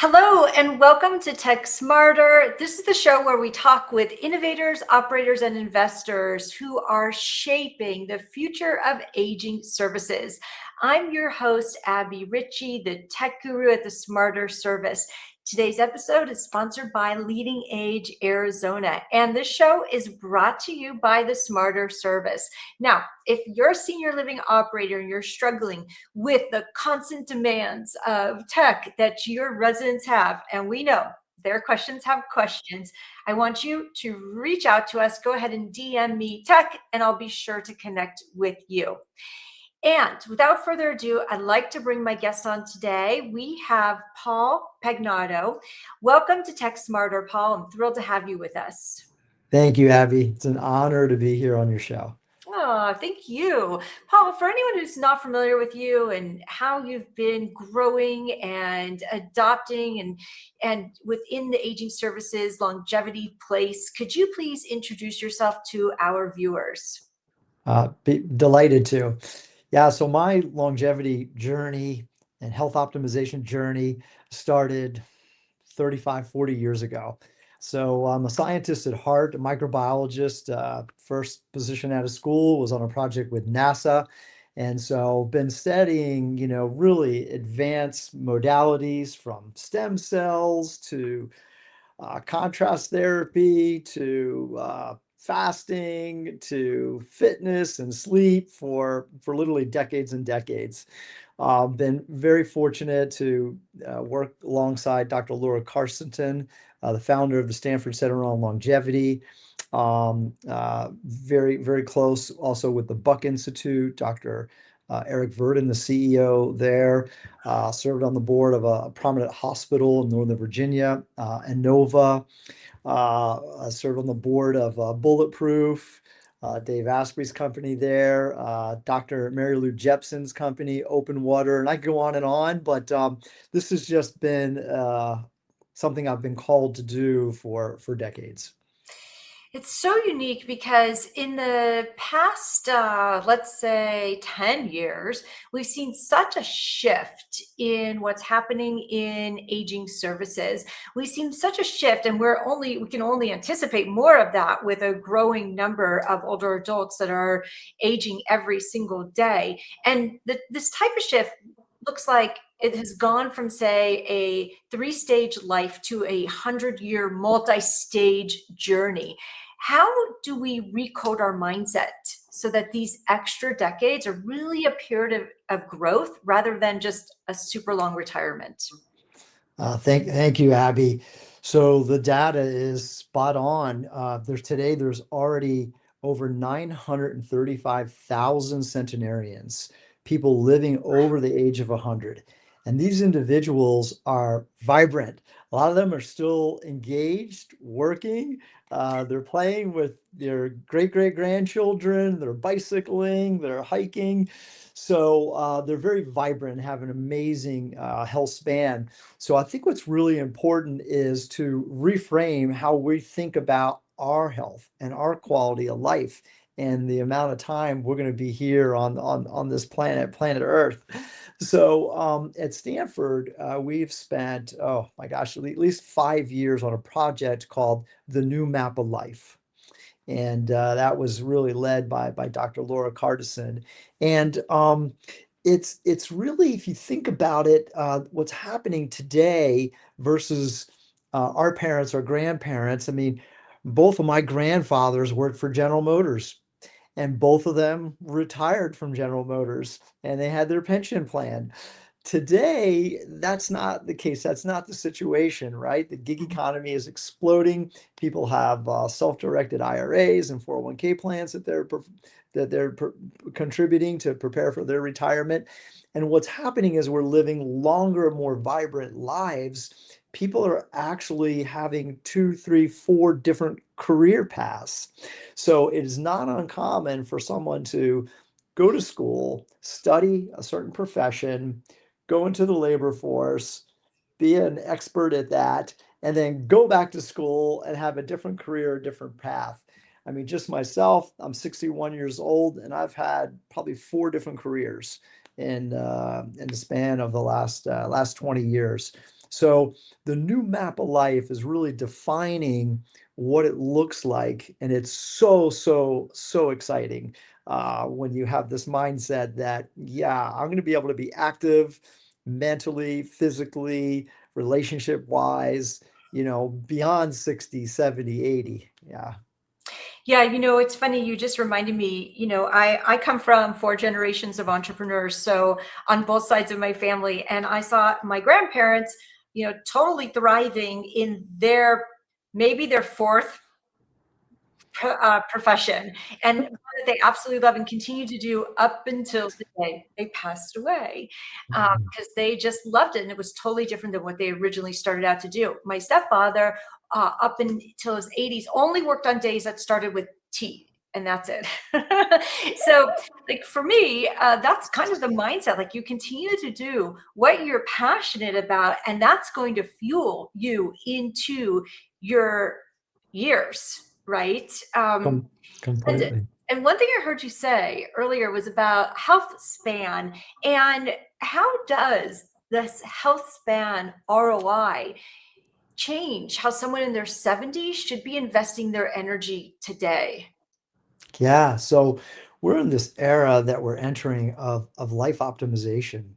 Hello and welcome to Tech Smarter. This is the show where we talk with innovators, operators, and investors who are shaping the future of aging services. I'm your host, Abby Ritchie, the tech guru at the Smarter Service. Today's episode is sponsored by Leading Age Arizona, and this show is brought to you by the Smarter Service. Now, if you're a senior living operator and you're struggling with the constant demands of tech that your residents have, and we know their questions have questions, I want you to reach out to us. Go ahead and DM me tech, and I'll be sure to connect with you. And without further ado, I'd like to bring my guest on today. We have Paul Pagnato. Welcome to Tech Smarter, Paul. I'm thrilled to have you with us. Thank you, Abby. It's an honor to be here on your show. Oh, thank you. Paul, for anyone who's not familiar with you and how you've been growing and adopting and within the aging services longevity place, could you please introduce yourself to our viewers? Be delighted to. Yeah, so my longevity journey and health optimization journey started 35, 40 years ago. So I'm a scientist at heart, a microbiologist. First position out of school was on a project with NASA. And so been studying, really advanced modalities from stem cells to contrast therapy to fasting to fitness and sleep for literally decades and decades. Been very fortunate to work alongside Dr. Laura Carstensen, the founder of the Stanford Center on Longevity. Very, very close also with the Buck Institute, Dr. Eric Verdin, the CEO there, served on the board of a prominent hospital in Northern Virginia, Innova, served on the board of Bulletproof, Dave Asprey's company there, Dr. Mary Lou Jepson's company, Open Water, and I go on, but this has just been something I've been called to do for decades. It's so unique because in the past, let's say 10 years, we've seen such a shift in what's happening in aging services. We've seen such a shift, and we can only anticipate more of that with a growing number of older adults that are aging every single day. And this type of shift looks like it has gone from, say, a 3-stage life to a 100-year multi-stage journey. How do we recode our mindset so that these extra decades are really a period of growth rather than just a super long retirement? Thank you, Abby. So the data is spot on. There's already over 935,000 centenarians, people living over the age of 100. And these individuals are vibrant. A lot of them are still engaged, working. They're playing with their great grandchildren. They're bicycling. They're hiking. So they're very vibrant, have an amazing health span. So I think what's really important is to reframe how we think about our health and our quality of life and the amount of time we're going to be here on this planet Earth. So at Stanford, we've spent, oh my gosh, at least 5 years on a project called the New Map of Life. And that was really led by Dr. Laura Carstensen. And it's really, if you think about it, what's happening today versus our parents or grandparents. I mean, both of my grandfathers worked for General Motors, and both of them retired from General Motors, and they had their pension plan. Today, that's not the case. That's not the situation, right? The gig economy is exploding. People have self-directed IRAs and 401k plans that they're contributing to prepare for their retirement. And what's happening is we're living longer, more vibrant lives. People are actually having 2, 3, 4 different career paths. So it is not uncommon for someone to go to school, study a certain profession, go into the labor force, be an expert at that, and then go back to school and have a different career, a different path. I mean, just myself, I'm 61 years old and I've had probably 4 different careers. in the span of the last 20 years. So the new map of life is really defining what it looks like, and it's so exciting when you have this mindset that, yeah, I'm going to be able to be active mentally, physically, relationship wise, beyond 60, 70, 80. Yeah. Yeah, it's funny. You just reminded me, I come from four generations of entrepreneurs. So on both sides of my family, and I saw my grandparents, totally thriving in maybe their fourth profession, and one that they absolutely love and continue to do up until the day they passed away, Mhm. because they just loved it, and it was totally different than what they originally started out to do. My stepfather, up until his 80s, only worked on days that started with T, and that's it. So, like for me, that's kind of the mindset. Like you continue to do what you're passionate about, and that's going to fuel you into your years, right? Com- And Completely. and one thing I heard you say earlier was about health span, and how does this health span ROI change how someone in their 70s should be investing their energy today? Yeah, so we're in this era that we're entering of life optimization.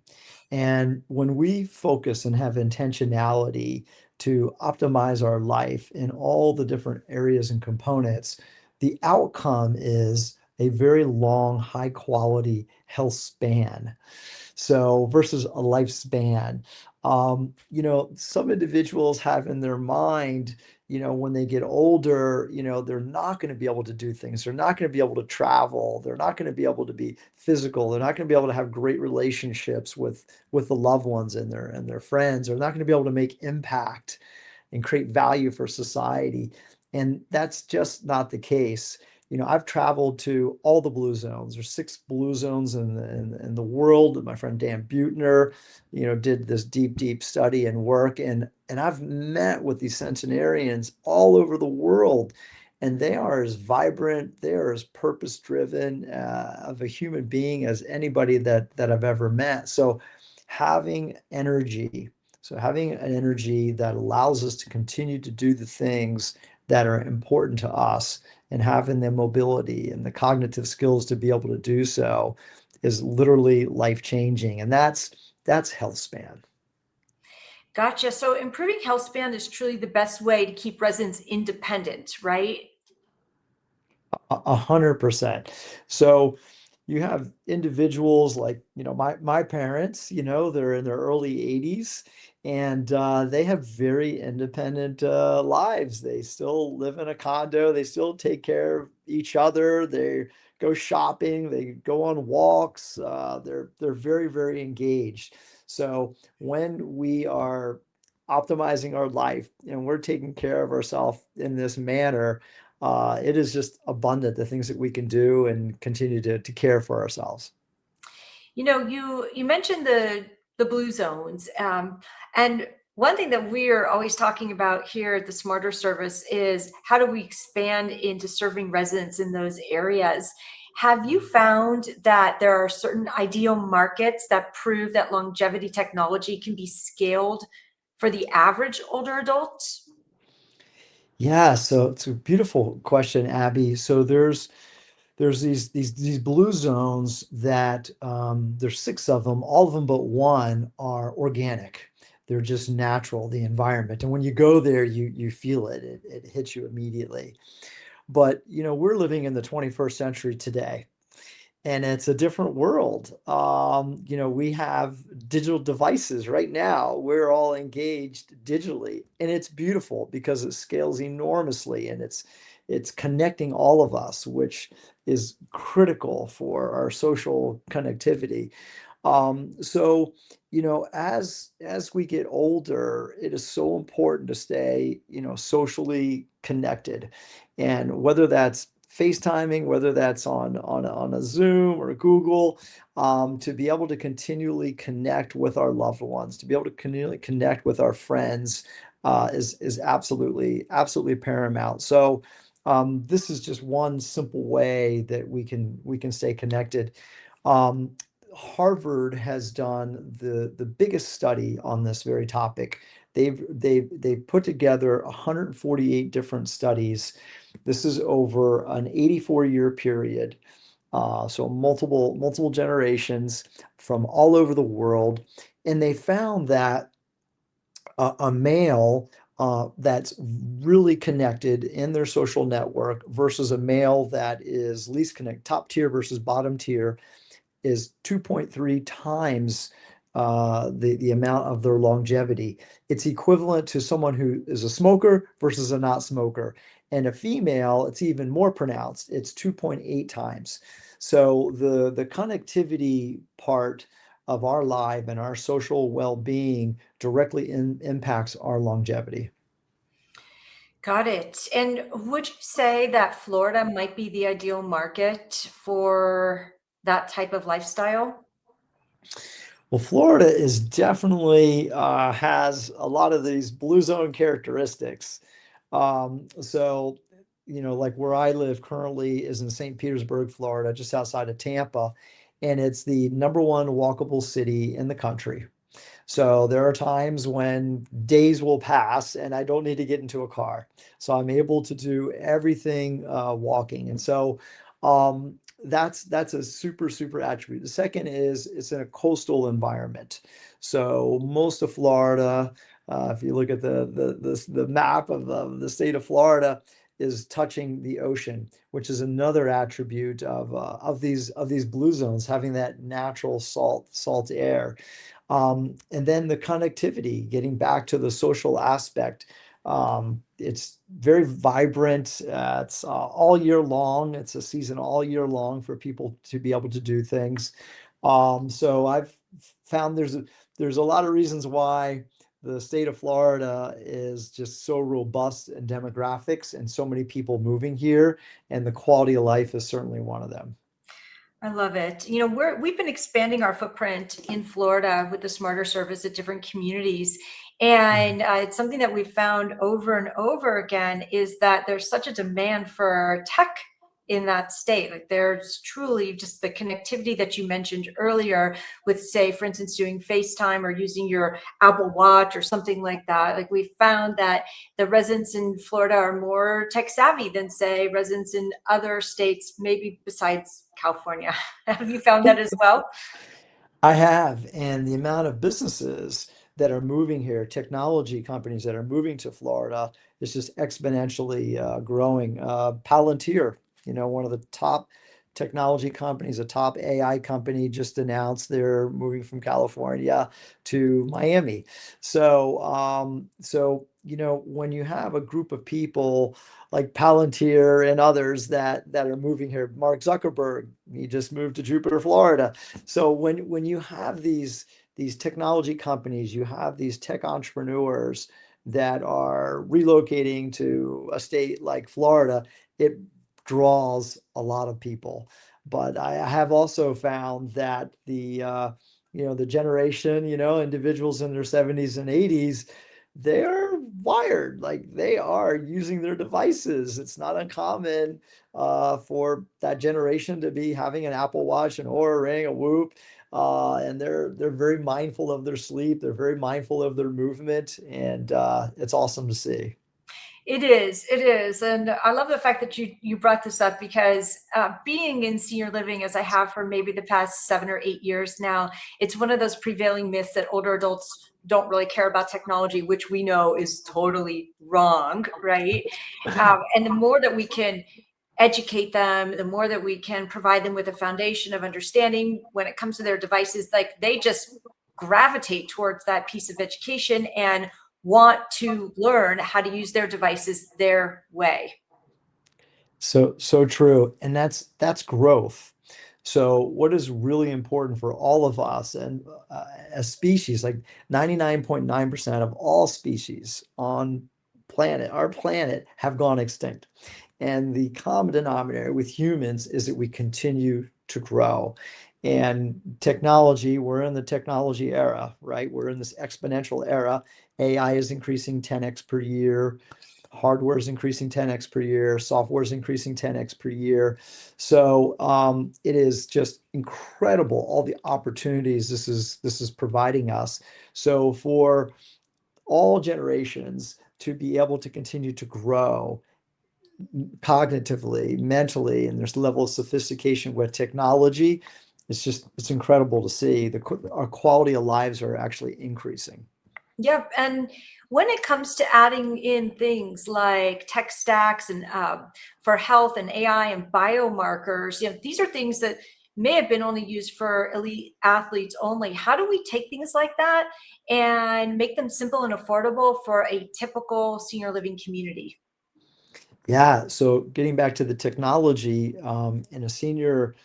And when we focus and have intentionality to optimize our life in all the different areas and components, the outcome is a very long, high quality health span. So versus a lifespan. Some individuals have in their mind, when they get older, they're not going to be able to do things. They're not going to be able to travel. They're not going to be able to be physical. They're not going to be able to have great relationships with the loved ones and their friends. They're not going to be able to make impact and create value for society. And that's just not the case. I've traveled to all the blue zones. There's 6 blue zones in the world. My friend Dan Buettner, did this deep study and work. And I've met with these centenarians all over the world. And they are as vibrant, they are as purpose driven of a human being as anybody that I've ever met. So having energy so having an energy that allows us to continue to do the things that are important to us and having the mobility and the cognitive skills to be able to do so is literally life changing. And that's health span. Gotcha. So improving health span is truly the best way to keep residents independent, right? 100%. So you have individuals like, my parents, they're in their early 80s and they have very independent lives. They still live in a condo. They still take care of each other. They go shopping. They go on walks. They're very engaged. So when we are optimizing our life and we're taking care of ourselves in this manner, it is just abundant the things that we can do and continue to care for ourselves. You mentioned the blue zones, and one thing that we're always talking about here at the Smarter Service is how do we expand into serving residents in those areas? Have you found that there are certain ideal markets that prove that longevity technology can be scaled for the average older adult? Yeah, so it's a beautiful question, Abby. So there's these blue zones that there's 6 of them. All of them but one are organic. They're just natural, the environment. And when you go there, you feel it. It hits you immediately. But we're living in the 21st century today. And it's a different world. We have digital devices right now. We're all engaged digitally, and it's beautiful because it scales enormously, and it's connecting all of us, which is critical for our social connectivity. So, as we get older, it is so important to stay, socially connected. And whether that's FaceTiming, whether that's on a Zoom or a Google, to be able to continually connect with our loved ones, to be able to continually connect with our friends, is absolutely paramount. So this is just one simple way that we can stay connected. Um, Harvard has done the biggest study on this very topic. They've put together 148 different studies. This is over an 84-year period. So multiple generations from all over the world. And they found that a male that's really connected in their social network versus a male that is least connected, top tier versus bottom tier, is 2.3 times the amount of their longevity. It's equivalent to someone who is a smoker versus a not smoker. And a female, it's even more pronounced. It's 2.8 times. So the connectivity part of our life and our social well-being directly impacts our longevity. Got it. And would you say that Florida might be the ideal market for that type of lifestyle? Well, Florida is definitely has a lot of these blue zone characteristics. So, like where I live currently is in St. Petersburg, Florida, just outside of Tampa, and it's the number one walkable city in the country. So there are times when days will pass and I don't need to get into a car. So I'm able to do everything walking. And so that's a super attribute. The second is it's in a coastal environment. So most of Florida, if you look at the map of the state of Florida, is touching the ocean, which is another attribute of these blue zones, having that natural salt air. And then the connectivity, getting back to the social aspect. It's very vibrant. It's all year long. It's a season all year long for people to be able to do things. So I've found there's a lot of reasons why the state of Florida is just so robust in demographics and so many people moving here, and the quality of life is certainly one of them. I love it. You know, we've been expanding our footprint in Florida with the Smarter service at different communities. Mhm. And it's something that we've found over and over again is that there's such a demand for tech in that state. Like there's truly just the connectivity that you mentioned earlier with, say, for instance, doing FaceTime or using your Apple Watch or something like that. Like we found that the residents in Florida are more tech savvy than, say, residents in other states, maybe besides California. Have you found that as well? I have, and the amount of businesses that are moving here, technology companies that are moving to Florida, is just exponentially growing. Palantir, one of the top technology companies, a top AI company, just announced they're moving from California to Miami. So when you have a group of people like Palantir and others that are moving here, Mark Zuckerberg, he just moved to Jupiter, Florida. So when you have these technology companies, you have these tech entrepreneurs that are relocating to a state like Florida, it draws a lot of people. But I have also found that the generation, individuals in their 70s and 80s, they're wired, like they are using their devices. It's not uncommon for that generation to be having an Apple Watch, an Oura Ring, a Whoop, and they're very mindful of their sleep. They're very mindful of their movement, and it's awesome to see. It is, and I love the fact that you brought this up because being in senior living, as I have for maybe the past 7 or 8 years now, it's one of those prevailing myths that older adults don't really care about technology, which we know is totally wrong, right? And the more that we can educate them, the more that we can provide them with a foundation of understanding when it comes to their devices, like they just gravitate towards that piece of education and want to learn how to use their devices their way. So true, and that's growth. So what is really important for all of us and a species, like 99.9% of all species on our planet have gone extinct. And the common denominator with humans is that we continue to grow. And technology, we're in the technology era, right? We're in this exponential era. AI is increasing 10x per year. hardware is increasing 10x per year, software is increasing 10x per year. So it is just incredible all the opportunities this is providing us. So for all generations to be able to continue to grow cognitively, mentally, and there's level of sophistication with technology. It's incredible to see our quality of lives are actually increasing. Yep. And when it comes to adding in things like tech stacks and for health and AI and biomarkers, these are things that may have been only used for elite athletes only. How do we take things like that and make them simple and affordable for a typical senior living community? Yeah, so getting back to the technology, in a senior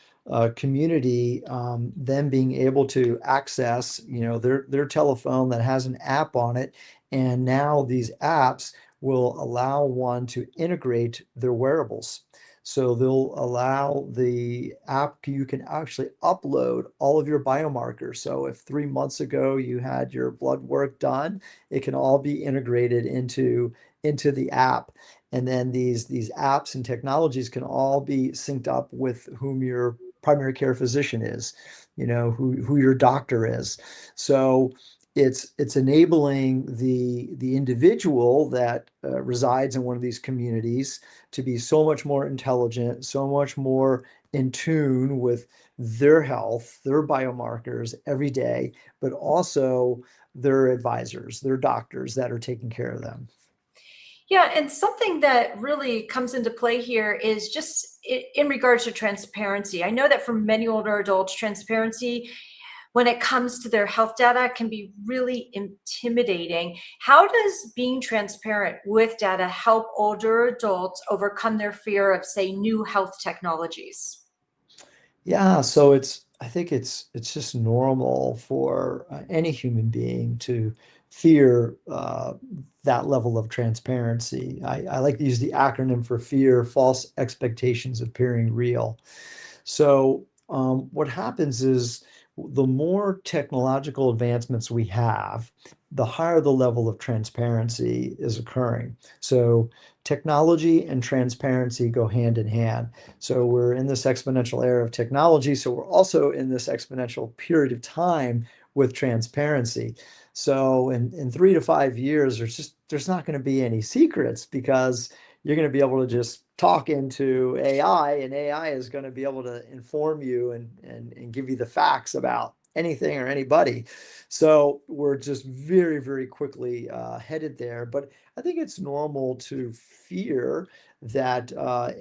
community, them being able to access, their telephone that has an app on it, and now these apps will allow one to integrate their wearables. So they'll allow the app, you can actually upload all of your biomarkers. So if 3 months ago you had your blood work done, it can all be integrated into the app. And then these apps and technologies can all be synced up with whom your primary care physician is, who your doctor is. So it's enabling the individual that resides in one of these communities to be so much more intelligent, so much more in tune with their health, their biomarkers every day, but also their advisors, their doctors that are taking care of them. Yeah, and something that really comes into play here is just in regards to transparency. I know that for many older adults, transparency when it comes to their health data can be really intimidating. How does being transparent with data help older adults overcome their fear of, say, new health technologies? Yeah, so I think it's just normal for any human being to fear that level of transparency. I like to use the acronym for fear, false expectations appearing real. So what happens is the more technological advancements we have, the higher the level of transparency is occurring. So technology and transparency go hand in hand. So we're in this exponential era of technology. So we're also in this exponential period of time with transparency. So in 3 to 5 years, there's not going to be any secrets because you're going to be able to just talk into AI, and AI is going to be able to inform you and give you the facts about anything or anybody. So we're just very, very quickly headed there. But I think it's normal to fear that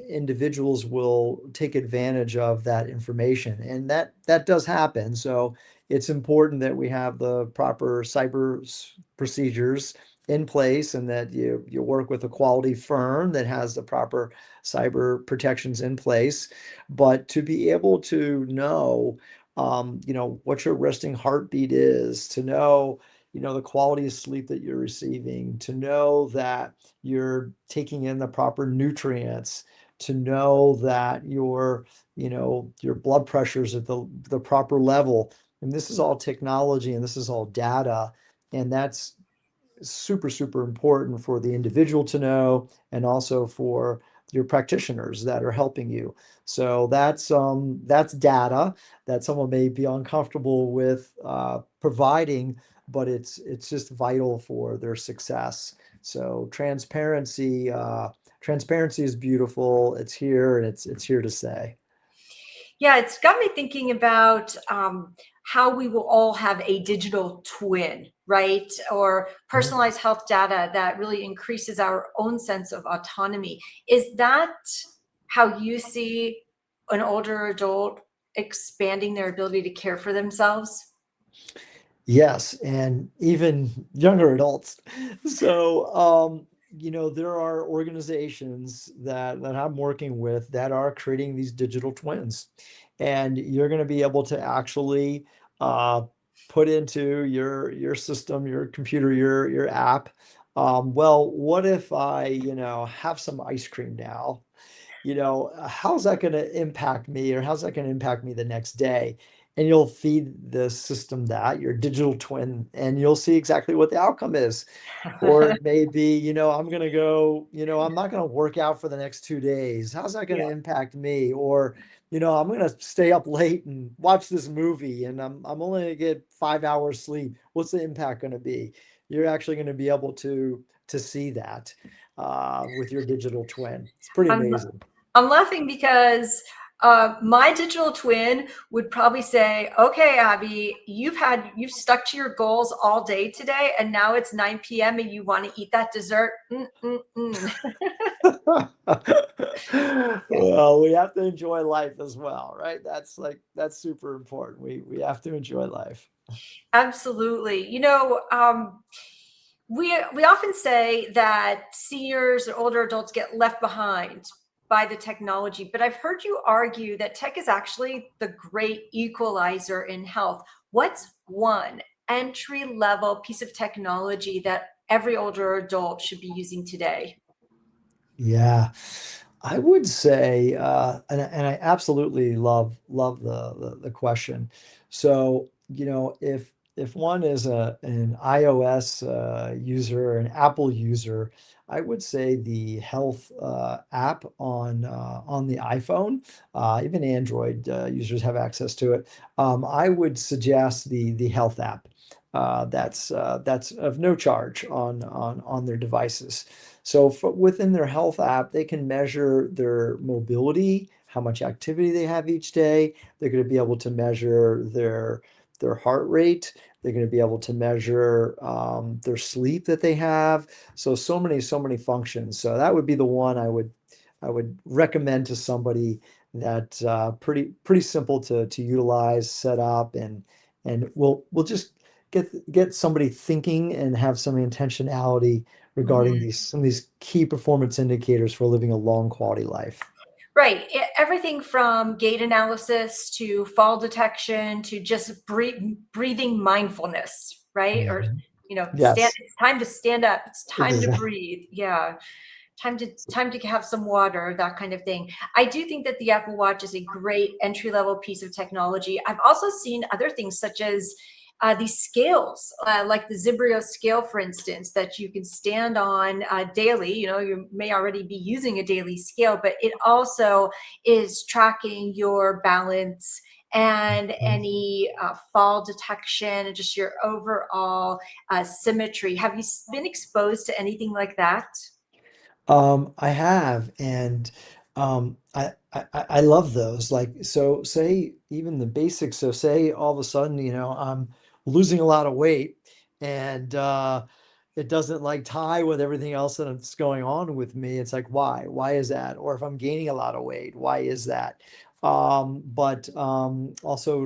individuals will take advantage of that information, and that does happen. So it's important that we have the proper procedures in place, and that you work with a quality firm that has the proper cyber protections in place. But to be able to know, what your resting heartbeat is, to know, the quality of sleep that you're receiving, to know that you're taking in the proper nutrients, to know that your blood pressure is at the proper level. And this is all technology and this is all data. And that's super, super important for the individual to know, and also for your practitioners that are helping you. So that's data that someone may be uncomfortable with providing, but it's just vital for their success. So transparency is beautiful. It's here and it's here to stay. Yeah, it's got me thinking about how we will all have a digital twin, right? Or Mhm. personalized health data that really increases our own sense of autonomy. Is that how you see an older adult expanding their ability to care for themselves? Yes, and even younger adults. So, there are organizations that I'm working with that are creating these digital twins, and you're going to be able to actually uh, put into your system, your computer, your app. Well, what if I, have some ice cream now? How's that going to impact me, or how's that going to impact me the next day? and you'll feed the system that, your digital twin, and you'll see exactly what the outcome is. Or it may be, I'm going to go, I'm not going to work out for the next 2 days. How's that going Yeah. to impact me? Or, I'm going to stay up late and watch this movie and I'm only going to get 5 hours sleep. What's the impact going to be? You're actually going to be able to see that with your digital twin. It's pretty I'm amazing. I'm laughing because my digital twin would probably say, "Okay, Abby, you've stuck to your goals all day today, and now it's 9 p.m. and you want to eat that dessert." Mm. Yeah, Well, we have to enjoy life as well, right? That's super important. We have to enjoy life. absolutely. We often say that seniors or older adults get left behind by the technology, but I've heard you argue that tech is actually the great equalizer in health. What's one entry level piece of technology that every older adult should be using today? Yeah, I would say, and I absolutely love the question. So, if one is an iOS user, an Apple user, I would say the health app on the iPhone, even Android users have access to it. I would suggest the health app. That's of no charge on their devices. So within their health app, they can measure their mobility, how much activity they have each day. They're going to be able to measure their heart rate. They're going to be able to measure their sleep that they have. So many functions. So that would be the one I would recommend to somebody that pretty simple to utilize, set up, and we'll just get somebody thinking and have some intentionality regarding Mhm. some of these key performance indicators for living a long quality life. Right. Everything from gait analysis to fall detection to just breathing mindfulness, right? Or, Mhm. stand, Yes, it's time to stand up. It's time to exactly. breathe. Yeah. Time to have some water, that kind of thing. I do think that the Apple Watch is a great entry level piece of technology. I've also seen other things such as these scales, like the Zibrio scale, for instance, that you can stand on daily. You may already be using a daily scale, but it also is tracking your balance and any fall detection and just your overall symmetry. Have you been exposed to anything like that? I have, and I love those. Like, so say even the basics. So say all of a sudden, I'm losing a lot of weight, and it doesn't like tie with everything else that's going on with me. It's like, why? Why is that? Or if I'm gaining a lot of weight, why is that? But also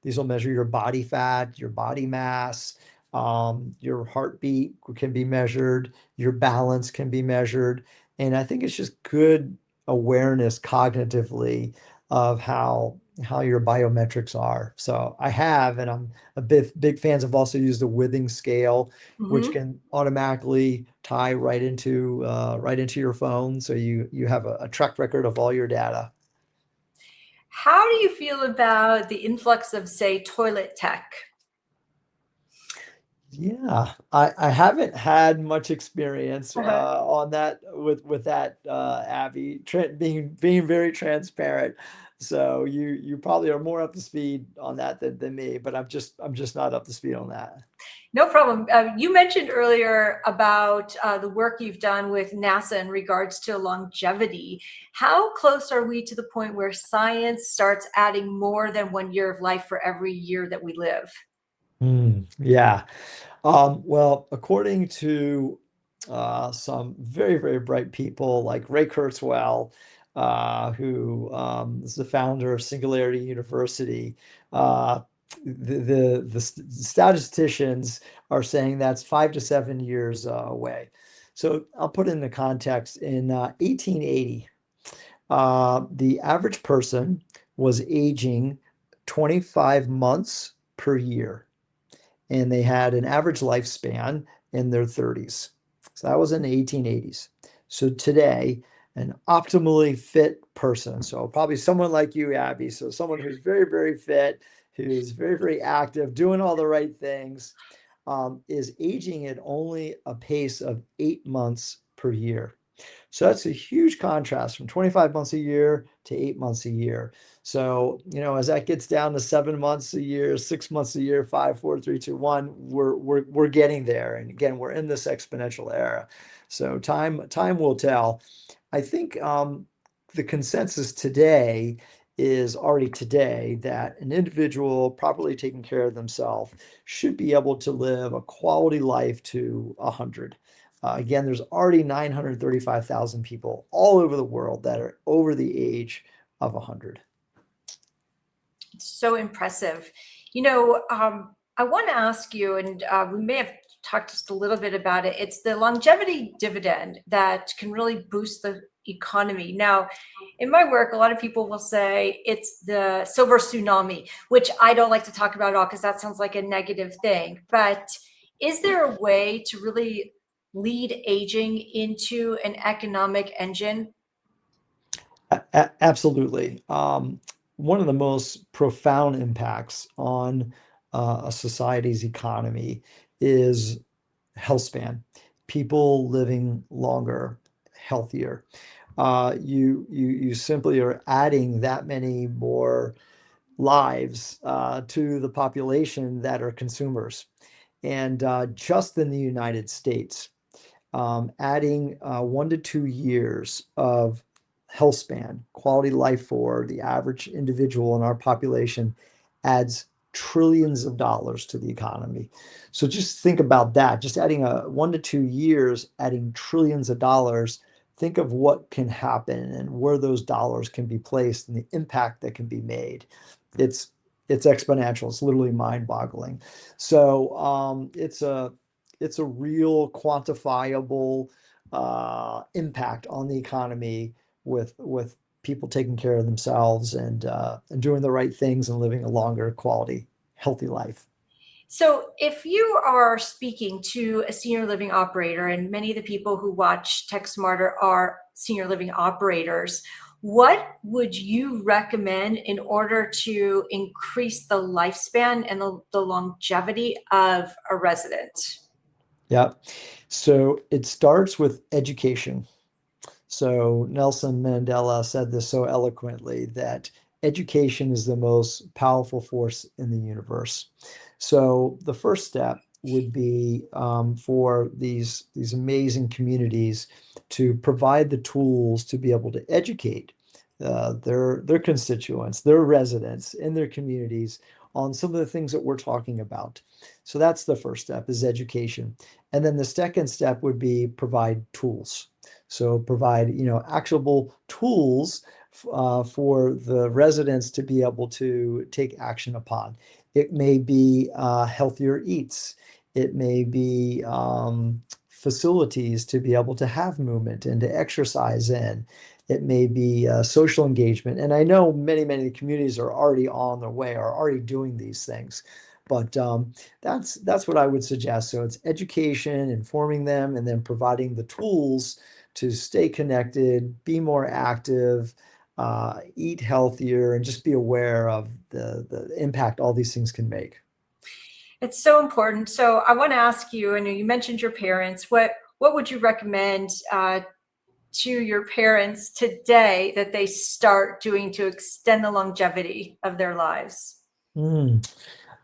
these will measure your body fat, your body mass, your heartbeat can be measured, your balance can be measured. And I think it's just good awareness cognitively of how your biometrics are. So I have, and I'm a big fans have also used the withing scale, which Mhm. can automatically tie right into your phone. So you have a track record of all your data. How do you feel about the influx of, say, toilet tech? Yeah, I haven't had much experience Uh-huh. on that with that Abby being very transparent. So you probably are more up to speed on that than me, but I'm just not up to speed on that. No problem. You mentioned earlier about the work you've done with NASA in regards to longevity. How close are we to the point where science starts adding more than 1 year of life for every year that we live? Yeah. Well, according to some very bright people like Ray Kurzweil, who is the founder of Singularity University, uh, the statisticians are saying that's 5 to 7 years away. So I'll put it into context. In 1880, the average person was aging 25 months per year and they had an average lifespan in their 30s. So that was in the 1880s. So today, an optimally fit person, so probably someone like you, Abby, so someone who's very fit, who's very, very active, doing all the right things, is aging at only a pace of 8 months per year. So that's a huge contrast from 25 months a year to 8 months a year. So, as that gets down to 7 months a year, 6 months a year, five, four, three, two, one, we're getting there. And again, we're in this exponential era. So time will tell. I think the consensus today is already today that an individual properly taking care of themselves should be able to live a quality life to 100. Again, there's already 935,000 people all over the world that are over the age of 100. So impressive. I want to ask you, and we may have talked just a little bit about it. It's the longevity dividend that can really boost the economy. Now, in my work, a lot of people will say it's the silver tsunami, which I don't like to talk about at all because that sounds like a negative thing. But is there a way to really lead aging into an economic engine? Absolutely. One of the most profound impacts on a society's economy is health span, people living longer, healthier. You simply are adding that many more lives to the population that are consumers. And just in the United States, adding 1 to 2 years of health span, quality life for the average individual in our population adds trillions of dollars to the economy. So just think about that. Just adding 1 to 2 years, adding trillions of dollars. Think of what can happen and where those dollars can be placed and the impact that can be made. It's it's exponential. It's literally mind-boggling. So it's a real quantifiable impact on the economy with people taking care of themselves and doing the right things and living a longer quality, healthy life. So, if you are speaking to a senior living operator, and many of the people who watch Tech Smarter are senior living operators, what would you recommend in order to increase the lifespan and the longevity of a resident? Yeah. So it starts with education. So Nelson Mandela said this so eloquently that education is the most powerful force in the universe. So the first step would be for these amazing communities to provide the tools to be able to educate their constituents, their residents in their communities on some of the things that we're talking about. So that's the first step is education. And then the second step would be provide tools. So provide, actionable tools for the residents to be able to take action upon. It may be healthier eats. It may be facilities to be able to have movement and to exercise in. It may be social engagement. And I know many, many communities are already on their way, are already doing these things. But that's what I would suggest. So it's education, informing them, and then providing the tools to stay connected, be more active, eat healthier, and just be aware of the impact all these things can make. It's so important. So, I want to ask you. I know you mentioned your parents. What would you recommend to your parents today that they start doing to extend the longevity of their lives? Mm.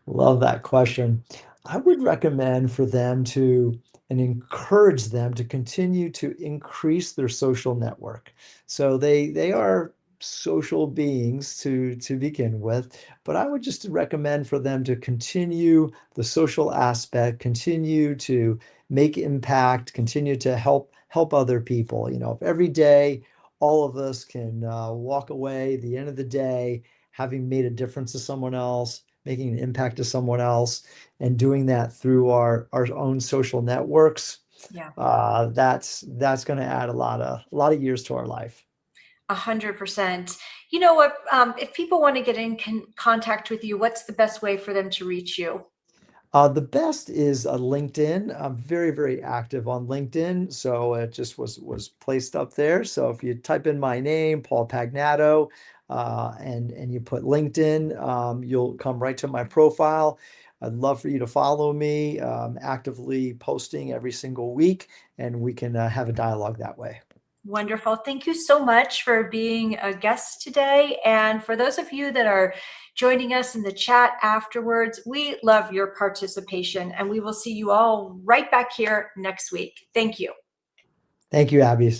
Love that question. I would recommend for them to and encourage them to continue to increase their social network. So they are social beings to begin with, but I would just recommend for them to continue the social aspect, continue to make impact, continue to help other people. If every day all of us can walk away at the end of the day having made a difference to someone else, making an impact to someone else, and doing that through our own social networks, Yeah. that's going to add a lot of years to our life. 100%. You know what? If people want to get in contact with you, what's the best way for them to reach you? The best is LinkedIn. I'm very, very active on LinkedIn, so it just was placed up there. So if you type in my name, Paul Pagnato, and you put LinkedIn, you'll come right to my profile. I'd love for you to follow me, actively posting every single week, and we can have a dialogue that way. Wonderful. Thank you so much for being a guest today. And for those of you that are joining us in the chat afterwards, we love your participation, and we will see you all right back here next week. Thank you. Thank you, Abby.